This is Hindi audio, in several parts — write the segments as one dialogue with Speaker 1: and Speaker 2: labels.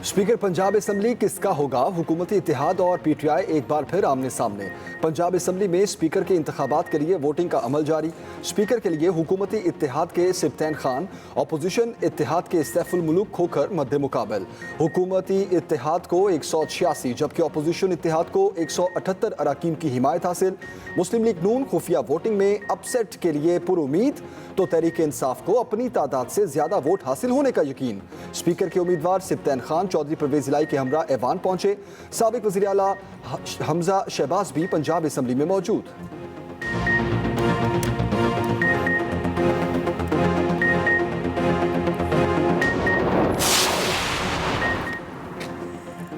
Speaker 1: स्पीकर पंजाब असम्बली किसका होगा? हुकूमती इत्तेहाद और पीटीआई एक बार फिर आमने सामने। पंजाब असम्बली में स्पीकर के इंतखाबात के लिए वोटिंग का अमल जारी। स्पीकर के लिए हुकूमती इत्तेहाद के सिब्तैन खान, अपोजिशन इत्तेहाद के सैफुल मुल्क खोकर मद्दे मुकाबल। हुकूमती इत्तेहाद को 186 जबकि अपोजिशन इत्तेहाद को 178 अराकीन की हिमायत हासिल। मुस्लिम लीग नून खुफिया वोटिंग में अपसेट के लिए पुरुमीद, तो तहरीक इंसाफ को अपनी तादाद से ज्यादा वोट हासिल होने का यकीन। स्पीकर के उम्मीदवार सिब्तैन खान चौधरी परवेज इलाही के हमरा ऐवान पहुंचे। साबिक वज़ीर आला हमजा शहबाज भी पंजाब असम्बली में मौजूद।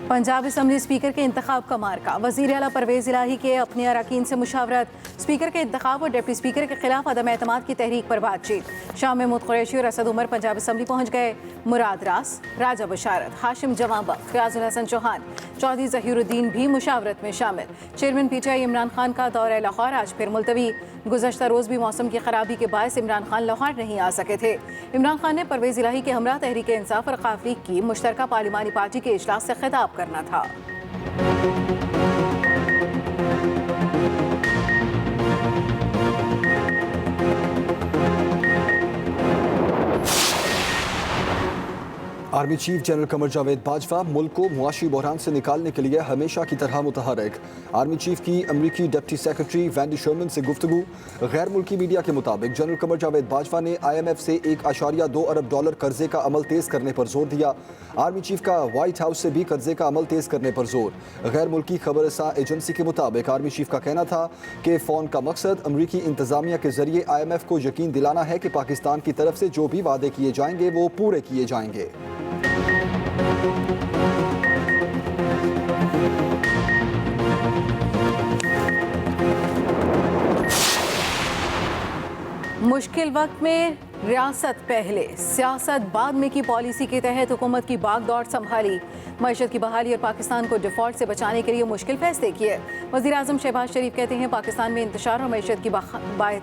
Speaker 2: पंजाब असम्बली स्पीकर के इंतखाब का मार्का। वज़ीर आला परवेज इलाही के अपने अरकान से मुशावरत। स्पीकर के इंतखाब और डिप्टी स्पीकर के खिलाफ अदम एतमाद की तहरीक पर बातचीत। शाह महमूद कुरैशी और असद उमर पंजाब असम्बली पहुंच गए। मुराद रास, राजा बशारत, हाशिम जवां बख्त, फ़याज़ुल हसन चौहान, चौधरी ज़हीरुद्दीन भी मुशावरत में शामिल। चेयरमैन पीटीआई इमरान खान का दौरा लाहौर आज फिर मुलतवी। गुज़श्ता रोज़ भी मौसम की खराबी के बायस इमरान खान लाहौर नहीं आ सके थे। इमरान खान ने परवेज इलाही के हमरा तहरीक इंसाफ और ख़ाफ लीग की मुश्तरका पार्लिमानी पार्टी के इजलास से खिताब करना था।
Speaker 1: Army chief general Qamar Javed Bajwa मुल्क को मुआशी बहरान से निकालने के लिए हमेशा की तरह मुतहरक। आर्मी चीफ की अमरीकी डिप्टी सेक्रेटरी वैंडी शर्मन से गुफ्तगू। गैर मुल्की मीडिया के मुताबिक जनरल कमर जावेद बाजवा ने IMF से $1.2 अरब कर्जे का अमल तेज़ करने पर जोर दिया। आर्मी चीफ का व्हाइट हाउस से भी कर्जे का अमल तेज़ करने पर जोर। गैर मुल्की खबरसां एजेंसी के मुताबिक आर्मी चीफ का कहना था कि फ़ोन का मकसद अमरीकी इंतज़ामिया के जरिए IMF को यकीन दिलाना है कि पाकिस्तान की तरफ से जो भी वादे किए जाएंगे वो पूरे किए जाएंगे।
Speaker 2: मुश्किल वक्त में रियासत पहले सियासत बाद में की पॉलिसी के तहत हुकूमत की बागडोर संभाली। मईशत की बहाली और पाकिस्तान को डिफॉल्ट से बचाने के लिए मुश्किल फैसले किए। वज़ीर आज़म शहबाज शरीफ कहते हैं पाकिस्तान में इंतशार और मईशत की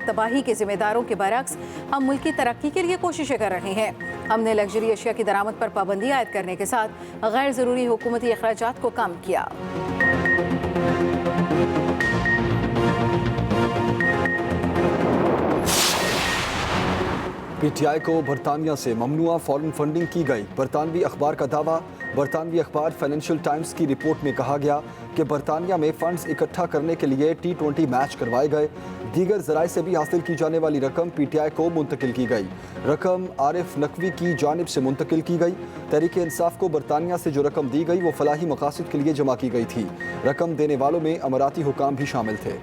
Speaker 2: तबाही के जिम्मेदारों के बरक्स हम मुल्क की तरक्की के लिए कोशिशें कर रहे हैं। हमने लग्जरी अशिया की दरामद पर पाबंदी आयद करने के साथ गैर ज़रूरी हुकूमती अखराजात को कम किया।
Speaker 1: पीटीआई को बरतानिया से ममनुआ फॉरेन फंडिंग की गई। बरतानवी अखबार का दावा। बरतानवी अखबार फाइनेंशियल टाइम्स की रिपोर्ट में कहा गया कि बरतानिया में फंड्स इकट्ठा करने के लिए T20 मैच करवाए गए। दीगर जराए से भी हासिल की जाने वाली रकम पीटीआई को मुंतकिल की गई। रकम आरिफ नकवी की जानिब से मुंतकिल की गई। तहरीक इंसाफ को बरतानिया से जो रकम दी गई वो फलाही मकासद के लिए जमा की गई थी। रकम देने वालों में अमाराती हुकाम भी शामिल थे।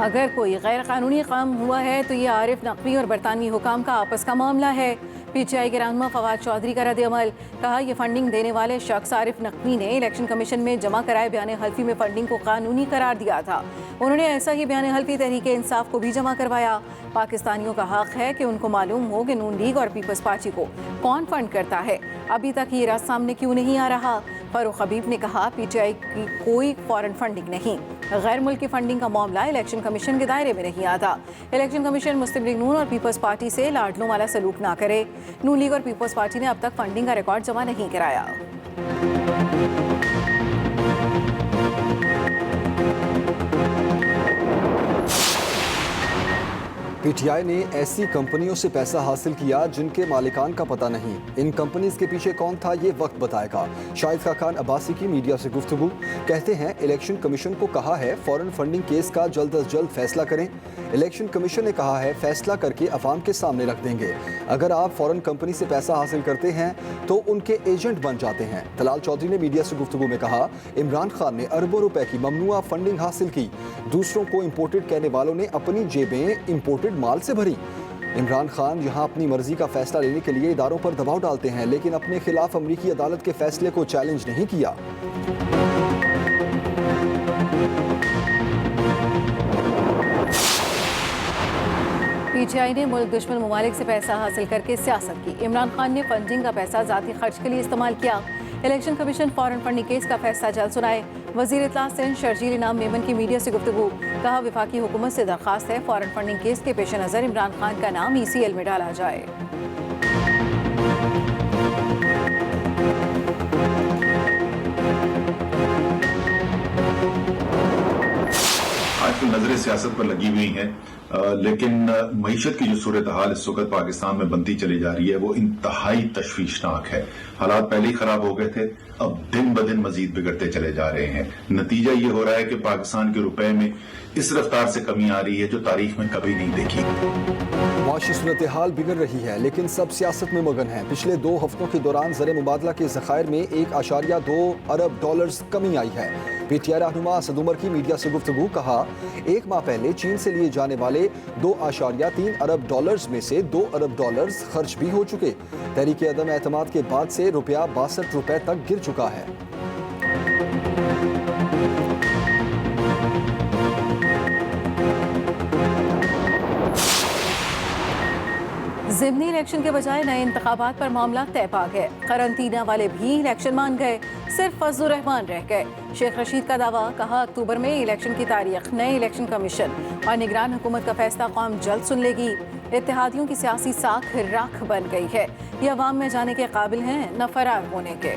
Speaker 2: अगर कोई गैर कानूनी काम हुआ है तो ये आरिफ नकवी और बरतानवी हुकाम का आपस का मामला है। पीटीआई के रहनुमा फवाद चौधरी का रद्द-ए-अमल। कहा यह फंडिंग देने वाले शख्स आरिफ नकवी ने इलेक्शन कमीशन में जमा कराए बयान हल्फी में फंडिंग को कानूनी करार दिया था। उन्होंने ऐसा ही बयान हल्फी तहरीक इंसाफ को भी जमा करवाया। पाकिस्तानियों का हक है कि उनको मालूम हो कि नून लीग और पीपल्स पार्टी को कौन फंड करता है। अभी तक ये राज सामने क्यों नहीं आ रहा? फारूक हबीब ने कहा पीटीआई की कोई फॉरेन फंडिंग नहीं। गैर मुल्की फंडिंग का मामला इलेक्शन कमीशन के दायरे में नहीं आता। इलेक्शन कमीशन मुस्लिम लीग नून और पीपल्स पार्टी से लाडलों वाला सलूक ना करे। नून लीग और पीपल्स पार्टी ने अब तक फंडिंग का रिकॉर्ड जमा नहीं कराया।
Speaker 1: पीटीआई ने ऐसी कंपनियों से पैसा हासिल किया जिनके मालिकान का पता नहीं। इन कंपनीज के पीछे कौन था ये वक्त बताएगा। शाहिद खान अब्बासी की मीडिया से गुफ्तगू। कहते हैं इलेक्शन कमीशन को कहा है फॉरेन फंडिंग केस का जल्द अज जल्द फैसला करें। इलेक्शन कमीशन ने कहा है फैसला करके अवाम के सामने रख देंगे। अगर आप फॉरेन कंपनी से पैसा हासिल करते हैं तो उनके एजेंट बन जाते हैं। तलाल चौधरी ने मीडिया से गुफ्तगू में कहा इमरान खान ने अरबों रुपए की ममनुआ फंडिंग हासिल की। दूसरों को इम्पोर्टेड कहने वालों ने अपनी जेबें इम्पोर्टेड माल से भरी। इमरान खान यहाँ अपनी मर्जी का फैसला लेने के लिए इदारों पर दबाव डालते हैं लेकिन अपने खिलाफ अमरीकी अदालत के फैसले को चैलेंज नहीं किया।
Speaker 2: पीटीआई ने मुल्क दुश्मन ममालिक से पैसा हासिल करके सियासत की। इमरान खान ने फंडिंग का पैसा जाती खर्च के लिए इस्तेमाल किया। Election commission foreign funding case का फैसला जल्द सुनाए। वजीर इत्तला सिंध शर्जील इनाम मेमन की मीडिया से गुफ्तगू, कहा वफाकी हुकूमत से दरख्वास्त है फॉरेन फंडिंग केस के पेश नज़र इमरान खान का नाम ECL में डाला जाए।
Speaker 3: आजकल नजरें सियासत पर लगी हुई हैं, लेकिन मईशत की जो सूरत हाल इस वक्त पाकिस्तान में बनती चली जा रही है वो इंतहाई तशवीशनाक है। हालात पहले ही खराब हो गए थे, अब दिन ब दिन मजीद बिगड़ते चले जा रहे हैं। नतीजा ये हो रहा है कि पाकिस्तान के रुपए में इस रफ्तार से कमी आ रही है जो तारीख में कभी नहीं देखी।
Speaker 1: माशी सूरत हाल बिगड़ रही है लेकिन सब सियासत में मगन है। पिछले 2 हफ्तों के दौरान ज़र मुबादला के ज़खायर में $1.2 अरब कमी आई है। PTI रहनुमा असद उमर की मीडिया से गुफ्तगू, कहा 1 माह पहले चीन से लिए जाने वाले $2.3 अरब में से $2 अरब खर्च भी हो चुके। तहरीक अदम एतमाद के बाद से रुपया ₹62 तक गिर चुका है।
Speaker 2: ज़िमनी इलेक्शन के बजाय नए इंतखाबात पर मामला तय पा गए। करंतना वाले भी इलेक्शन मान गए, सिर्फ फजलुर रहमान रह गए। शेख रशीद का दावा, कहा अक्टूबर में इलेक्शन की तारीख नए इलेक्शन कमीशन और निगरान हुकूमत का फैसला कौम जल्द सुन लेगी। इत्तेहादियों की सियासी साख राख बन गई है, ये अवाम में जाने के काबिल हैं न फरार होने के।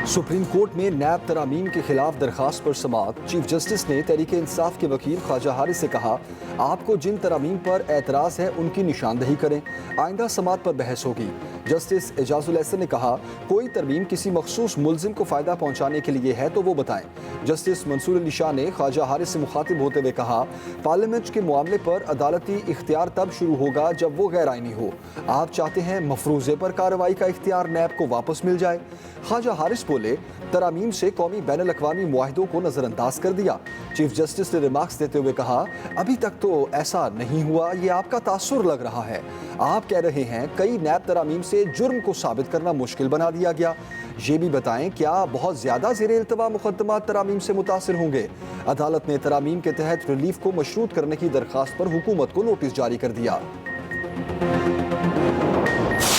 Speaker 1: सुप्रीम कोर्ट में नैब तरामीम के खिलाफ दरखास्त पर समाअत। चीफ जस्टिस ने तहरीक इंसाफ के वकील ख्वाजा हारिस से कहा, आपको जिन तरामीम पर एतराज़ है उनकी निशानदही करें, आइंदा समाअत पर बहस होगी। जस्टिस एजाजुल एहसन ने कहा, कोई तरमीम किसी मखसूस मुलजिम को फ़ायदा पहुँचाने के लिए है तो वो बताएं। जस्टिस मंसूर अली शाह ने ख्वाजा हारिस से मुखातिब होते हुए कहा, पार्लियामेंट के मामले पर अदालती इख्तियार तब शुरू होगा जब वो गैर आइनी हो। आप चाहते हैं मफरूज़े पर कार्रवाई का इख्तियार नैब को वापस मिल जाए। ख्वाजा हारिस बोले, तरामीम से कौमी बैनुल अक़वामी मुआहिदों को नज़रअंदाज कर दिया। चीफ जस्टिस ने रिमार्क्स देते हुए कहा, अभी तक तो ऐसा नहीं हुआ, ये आपका तासुर लग रहा है। आप कह रहे हैं कई नैब तरामीम से जुर्म को साबित करना मुश्किल बना दिया गया। ये भी बताएं, क्या बहुत ज़्यादा ज़ेरे इल्तवा मुकद्दमात तरामीम से मुतासिर होंगे? अदालत ने तरामीम के तहत रिलीफ को मशरूत करने की दरख्वास्त पर हुकूमत को नोटिस जारी कर दिया।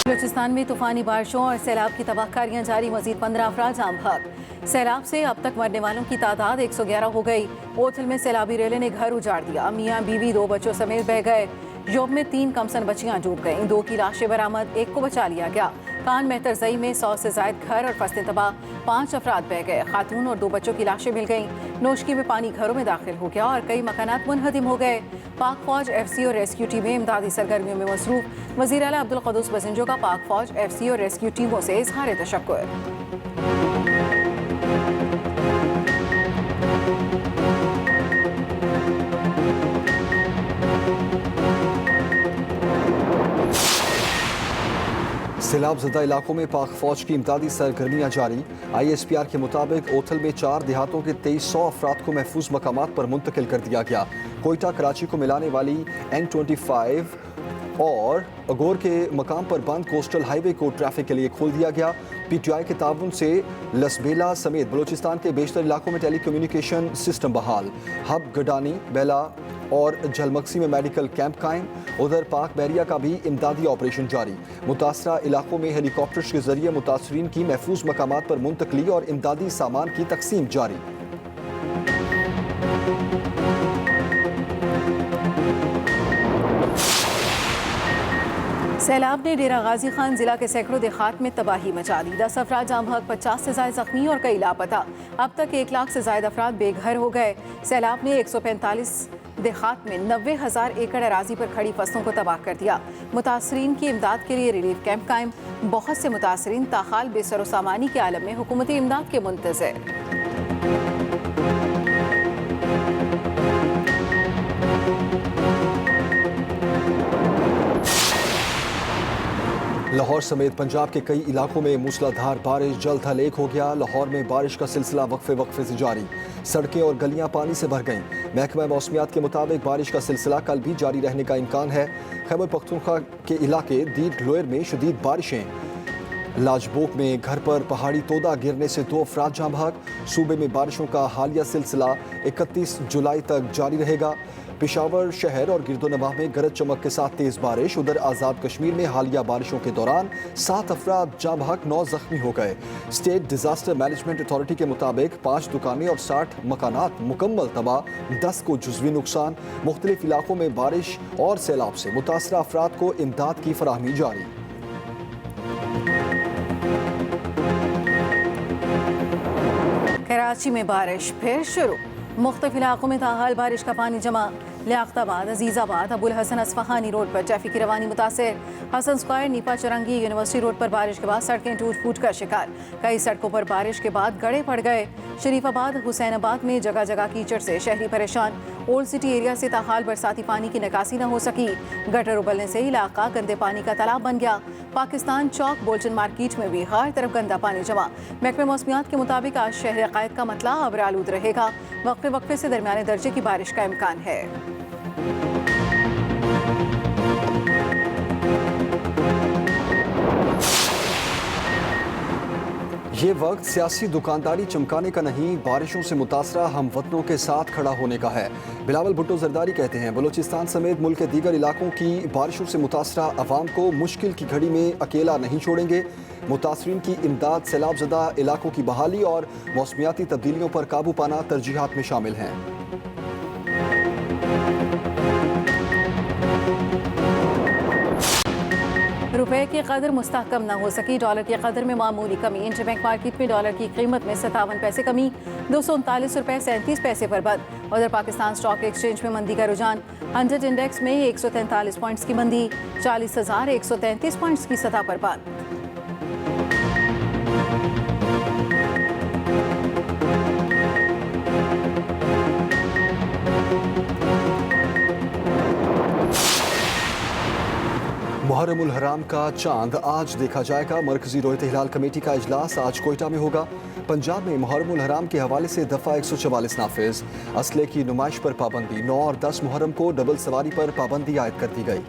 Speaker 2: बलूचिस्तान में तूफानी बारिशों और सैलाब की तबाहकारियां जारी, मजीद 15 अफराद जाम बहक। सैलाब से अब तक मरने वालों की तादाद 111 हो गई। ओथल में सैलाबी रेले ने घर उजाड़ दिया, मियाँ बीवी 2 बच्चों समेत बह गए। योब में 3 कमसन बच्चियां डूब गईं, 2 की लाशें बरामद, 1 को बचा लिया गया। कान मेहतरजई में 100 से जायद घर और फसलें तबाह, 5 अफराद बह गए। खातून और 2 बच्चों की लाशें मिल गईं। नोशकी में पानी घरों में दाखिल हो गया और कई मकानात मुनहदिम हो गए। पाक फौज, FC और रेस्क्यू टीमें इमदादी सरगर्मियों में मसरूफ। वज़ीर आला अब्दुल क़ुद्दूस बसिंजो का पाक फौज, FC और रेस्क्यू टीमों से इज़हार तशक्कुर।
Speaker 1: सैलाब ज़दा इलाकों में पाक फौज की इमदादी सरगर्मियाँ जारी। ISPR के मुताबिक ओथल में 4 देहातों के 2300 अफराद को महफूज मकामात पर मुंतकिल कर दिया गया। कोयटा कराची को मिलाने वाली N25 और अगोर के मकाम पर बंद कोस्टल हाईवे को ट्रैफिक के लिए खोल दिया गया। PTI के ताउन से लसबेला समेत बलूचिस्तान के बेशतर इलाकों में टेली कम्युनिकेशन सिस्टम बहाल। हब गडानी, बेला और झलमक्सी में मेडिकल कैंप कायम। उधर पाक बहरिया का भी इमदादी ऑपरेशन जारी। मुतासरा इलाकों में हेलीकॉप्टर्स के जरिए मुतासरीन की महफूज मकामात पर मुंतकली और इमदादी सामान की तकसीम जारी।
Speaker 2: सैलाब ने डेरा गाजी खान जिला के सैकड़ों देहात में तबाही मचा दी। 10 अफराद जाम बहक, 50 से ज्यादा जख्मी और कई लापता। अब तक 1 लाख से ज्यादा अफराद बेघर हो गए। सैलाब ने 145 देहात में 90,000 एकड़ अराजी पर खड़ी फसलों को तबाह कर दिया। मुतासरीन की इमदाद के लिए रिलीफ कैंप कायम। बहुत से मुतासरीन ताहाल बेसरो सामानी के आलम में हुकूमती इमदाद के मुंतज़िर।
Speaker 1: लाहौर समेत पंजाब के कई इलाकों में मूसलाधार बारिश, जल थल एक हो गया। लाहौर में बारिश का सिलसिला वक्फे से जारी। सड़कें और गलियां पानी से भर गईं। महकमा मौसमियात के मुताबिक बारिश का सिलसिला कल भी जारी रहने का इम्कान है। खैबर पख्तूनख्वा के इलाके दीद लोयर में शदीद बारिशें। लाजबोक में घर पर पहाड़ी तोदा गिरने से 2 अफराद जाँ बहक। सूबे में बारिशों का हालिया सिलसिला 31 जुलाई तक जारी रहेगा। पेशावर शहर और गिरदोनवाह में गरज चमक के साथ तेज बारिश। उधर आज़ाद कश्मीर में हालिया बारिशों के दौरान 7 अफराद जाँ बहक, 9 जख्मी हो गए। स्टेट डिजास्टर मैनेजमेंट अथॉरिटी के मुताबिक 5 दुकानें और 60 मकानात मुकम्मल तबाह, 10 को जुज़वी नुकसान। मुख्तलिफ इलाकों में बारिश और सैलाब से मुतासरा अफराद को इमदाद की फराहमी जारी।
Speaker 2: कराची में बारिश फिर शुरू। मुख्तलिफ इलाकों में ताहाल बारिश का पानी जमा। लियाकताबाद, अजीज़ाबाद, अबुल हसन असफहानी रोड पर ट्रैफिक की रवानी मुतासर। Hasan square, Nipa Chowrangi, university road पर बारिश के बाद सड़कें टूट फूट का शिकार। कई सड़कों पर बारिश के बाद गड़े पड़ गए। शरीफाबाद, हुसैनाबाद में जगह जगह कीचड़ से शहरी परेशान। ओल्ड सिटी एरिया से ताहाल बरसाती पानी की निकासी न हो सकी। गटर उबलने से इलाका गंदे पानी का तालाब बन गया। पाकिस्तान चौक बोल्टन मार्केट में भी हर तरफ गंदा पानी जमा। महकमे मौसमियात के मुताबिक आज शहर क़ायद का मतला अब्र आलूद रहेगा। वक्फे वक्फे से दरमियाने दर्जे की बारिश का इम्कान है।
Speaker 1: ये वक्त सियासी दुकानदारी चमकाने का नहीं, बारिशों से मुतासरा हम वतनों के साथ खड़ा होने का है। बिलावल भुट्टो जरदारी कहते हैं बलूचिस्तान समेत मुल्क के दीगर इलाकों की बारिशों से मुतासरा अवाम को मुश्किल की घड़ी में अकेला नहीं छोड़ेंगे। मुतासरीन की इमदाद, सैलाब ज़दा इलाकों की बहाली और मौसमियाती तब्दीलियों पर काबू पाना तरजीहात में शामिल हैं।
Speaker 2: रुपए की कदर मुस्तहकम न हो सकी। डॉलर की कदर में मामूली कमी। इंटरबैंक मार्केट में डॉलर की कीमत में 57 पैसे कमी, 239 रुपए 37 पैसे पर बंद। उधर पाकिस्तान स्टॉक एक्सचेंज में मंदी का रुझान। 100 इंडेक्स में 143 पॉइंट्स की मंदी, 40,133 पॉइंट्स की सतह पर बंद।
Speaker 1: मुहर्रम उल हराम का चांद आज देखा जाएगा। मरकजी रोयत हिलाल कमेटी का इजलास आज कोयटा में होगा। पंजाब में मुहर्रम उल हराम के हवाले से दफ़ा 144 नाफिज। असले की नुमाइश पर पाबंदी। 9 और 10 मुहर्रम को डबल सवारी पर पाबंदी आयद कर दी गई।